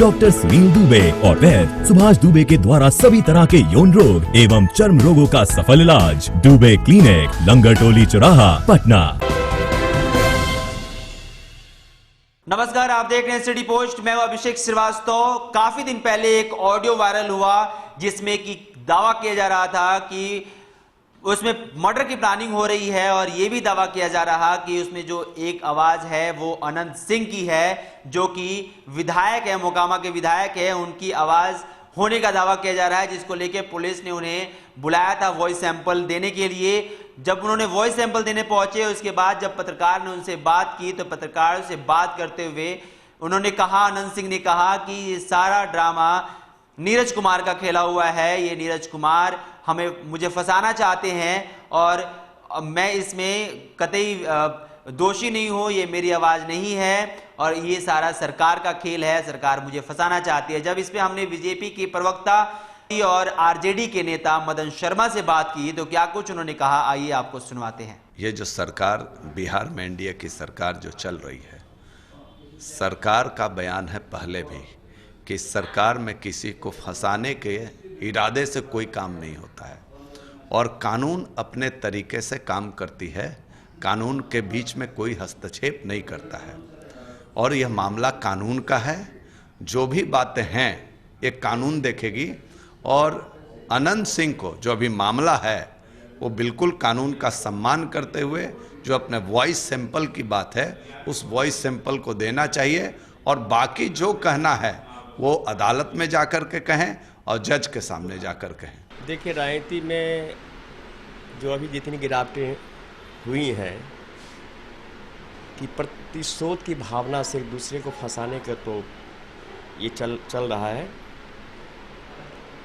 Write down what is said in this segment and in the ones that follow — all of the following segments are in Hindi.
डॉक्टर सुनील दुबे और वैद्य सुभाष दुबे के द्वारा सभी तरह के यौन रोग एवं चर्म रोगों का सफल इलाज। दुबे क्लिनिक, लंगर टोली चौराहा, पटना। नमस्कार, आप देख रहे हैं सिटी पोस्ट। मैं हूं अभिषेक श्रीवास्तव। काफी दिन पहले एक ऑडियो वायरल हुआ जिसमें कि दावा किया जा रहा था कि उसमें मर्डर की प्लानिंग हो रही है और यह भी दावा किया जा रहा कि उसमें जो एक आवाज है वो अनंत सिंह की है, जो कि विधायक है, मोकामा के विधायक है, उनकी आवाज होने का दावा किया जा रहा है, जिसको लेके पुलिस ने उन्हें बुलाया था वॉइस सैंपल देने के लिए। जब उन्होंने वॉइस सैंपल देने पहुंचे, उसके बाद जब पत्रकार ने उनसे बात की तो पत्रकारों से बात करते हुए उन्होंने कहा, अनंत सिंह ने कहा कि ये सारा ड्रामा नीरज कुमार का खेला हुआ है। ये नीरज कुमार मुझे फंसाना चाहते हैं और मैं इसमें कतई दोषी नहीं हूं, ये मेरी आवाज नहीं है और ये सारा सरकार का खेल है, सरकार मुझे फंसाना चाहती है। जब इस पे हमने बीजेपी के प्रवक्ता और आरजेडी के नेता मदन शर्मा से बात की तो क्या कुछ उन्होंने कहा, आइए आपको सुनवाते हैं। ये जो सरकार बिहार में एनडीए की सरकार जो चल रही है, सरकार का बयान है पहले भी कि सरकार में किसी को फंसाने के इरादे से कोई काम नहीं होता है और कानून अपने तरीके से काम करती है, कानून के बीच में कोई हस्तक्षेप नहीं करता है और यह मामला कानून का है। जो भी बातें हैं ये कानून देखेगी और अनंत सिंह को जो अभी मामला है वो बिल्कुल कानून का सम्मान करते हुए जो अपने वॉइस सैंपल की बात है उस वॉइस सैंपल को देना चाहिए और बाकी जो कहना है वो अदालत में जाकर के कहें और जज के सामने जाकर कहें। देखिए, राजनीति में जो अभी जितनी गिरावटें हुई हैं कि प्रतिशोध की भावना से एक दूसरे को फंसाने का तो ये चल रहा है।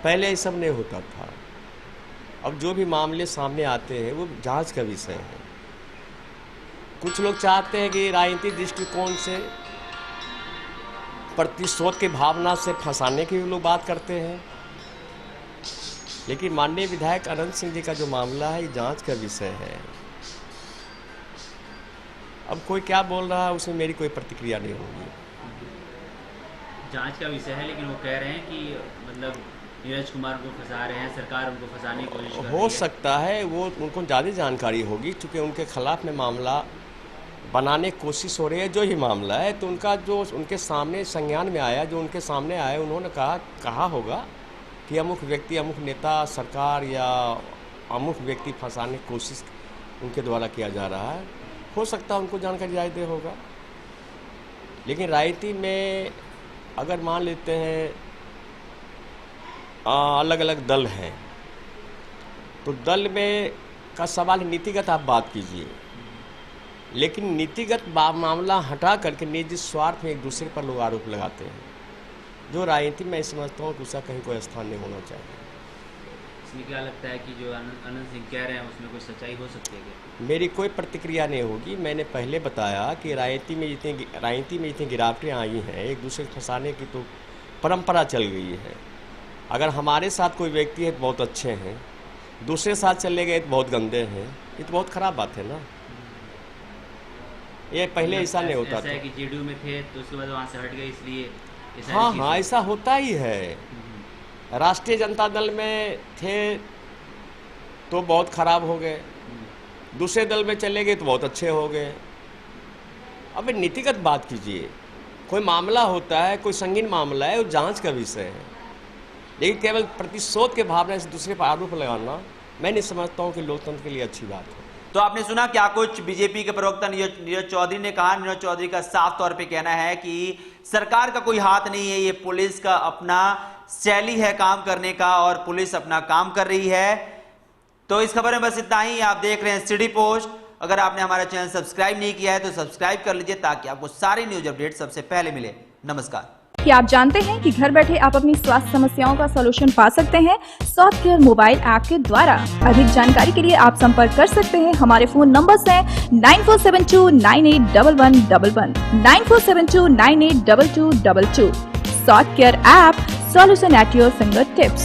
पहले ये सब नहीं होता था। अब जो भी मामले सामने आते हैं वो जांच का विषय है। कुछ लोग चाहते हैं कि राजनीतिक दृष्टिकोण से प्रतिशोध की भावना से फंसाने की लोग बात करते हैं, लेकिन माननीय विधायक अनंत सिंह जी का जो मामला है ये जांच का विषय है। अब कोई क्या बोल रहा है उसमें मेरी कोई प्रतिक्रिया नहीं होगी। जांच का विषय है, लेकिन वो कह रहे हैं कि मतलब नीरज कुमार को फंसा रहे हैं, सरकार उनको फंसाने की कोशिश कर रही है। हो सकता है वो उनको ज़्यादा जानकारी होगी, क्योंकि उनके खिलाफ में मामला बनाने की कोशिश हो रही है। जो ही मामला है तो उनका जो उनके सामने संज्ञान में आया, जो उनके सामने आया, उन्होंने कहा होगा कि अमुक व्यक्ति, अमुक नेता, सरकार या अमुक व्यक्ति फंसाने की कोशिश उनके द्वारा किया जा रहा है। हो सकता है उनको जानकारी ज़्यादा होगा। लेकिन राजनीति में अगर मान लेते हैं अलग अलग दल हैं तो दल में का सवाल नीतिगत आप बात कीजिए, लेकिन नीतिगत मामला हटा करके निजी स्वार्थ में एक दूसरे पर लोग आरोप लगाते हैं, जो राजनीति में समझता हूँ कि उसका कहीं कोई स्थान नहीं होना चाहिए। इसमें क्या लगता है कि जो अनंत सिंह कह रहे हैं उसमें कोई सच्चाई हो सकती है क्या? मेरी कोई प्रतिक्रिया नहीं होगी। मैंने पहले बताया कि राजनीति में जितनी गिरावटें आई हैं, एक दूसरे को फंसाने की तो परंपरा चल गई है। अगर हमारे साथ कोई व्यक्ति है तो बहुत अच्छे हैं, दूसरे साथ चले गए तो बहुत गंदे हैं, ये तो बहुत खराब बात है ना। ये पहले ऐसा नहीं होता था कि जेडीयू में थे तो उसके बाद वहाँ से हट गए, इसलिए हाँ ऐसा होता ही है। राष्ट्रीय जनता दल में थे तो बहुत खराब हो गए, दूसरे दल में चले गए तो बहुत अच्छे हो गए। अब नीतिगत बात कीजिए। कोई मामला होता है, कोई संगीन मामला है, वो जांच का विषय है, लेकिन केवल प्रतिशोध के भावना से दूसरे पर आरोप लगाना मैं नहीं समझता हूँ कि लोकतंत्र के लिए अच्छी बात है। तो आपने सुना क्या कुछ बीजेपी के प्रवक्ता नीरज चौधरी ने कहा। नीरज चौधरी का साफ तौर पे कहना है कि सरकार का कोई हाथ नहीं है, ये पुलिस का अपना शैली है काम करने का और पुलिस अपना काम कर रही है। तो इस खबर में बस इतना ही। आप देख रहे हैं सिटी पोस्ट। अगर आपने हमारा चैनल सब्सक्राइब नहीं किया है तो सब्सक्राइब कर लीजिए ताकि आपको सारी न्यूज अपडेट सबसे पहले मिले। नमस्कार। क्या आप जानते हैं कि घर बैठे आप अपनी स्वास्थ्य समस्याओं का सलूशन पा सकते हैं सॉफ्ट केयर मोबाइल ऐप के द्वारा। अधिक जानकारी के लिए आप संपर्क कर सकते हैं। हमारे फोन नंबर्स हैं 9472981111, 9472982222। Soft care app, solution at your finger tips.